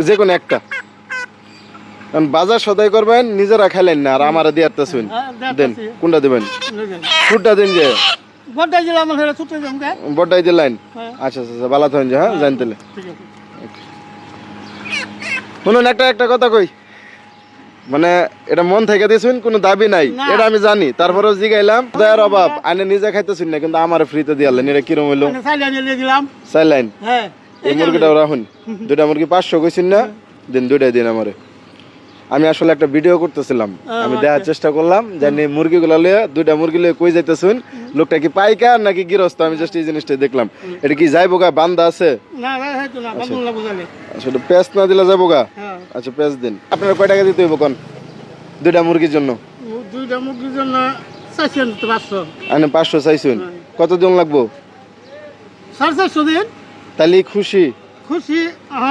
যে কোনো একটা বাজার সদাই করবেন নিজেরা খাইলেন না আর আমারা দিয়ে আসতেছেন দেন কোনটা দেবেন ফুটটা দিন যে বড়টাই দিলেন আচ্ছা আচ্ছা ভালো থাকেন যে হ্যাঁ জানতে শুনুন একটা কথা কই মানে এটা মন থেকে দিয়েছেন কোনো দাবি নাই এটা আমি জানি তারপরেও জিগাইলাম দয়ার অভাব আনে নিজে খাইতেছেন না কিন্তু আমার ফ্রিতে দিয়ালেন এটা কিরম হইলো চাইলেন এই মুরগিটাও রাখুন দুইটা মুরগি 500 কইছেন না দিন দুইটাই দিন আমারে আমি আসলে একটা ভিডিও করতেছিলাম আমি দেখার চেষ্টা করলাম জানি মুরগিগুলো লয়ে দুইটা মুরগি লয়ে কই যাইতেছেন লোকটা কি পাইকার নাকি গৃহস্থ আমি জাস্ট এই জিনিসটা দেখলাম এটা কি যাইবো গা বান্দা আছে আচ্ছা পেঁয়াজ না দিলে যাবো গা আচ্ছা পেঁয়াজ দিন আপনারা কয় টাকা দিতে হইব কোন দুইটা মুরগির জন্য 500 আনে 500 চাইছেন কত দিন লাগবো 450 দিন তাহলে খুশি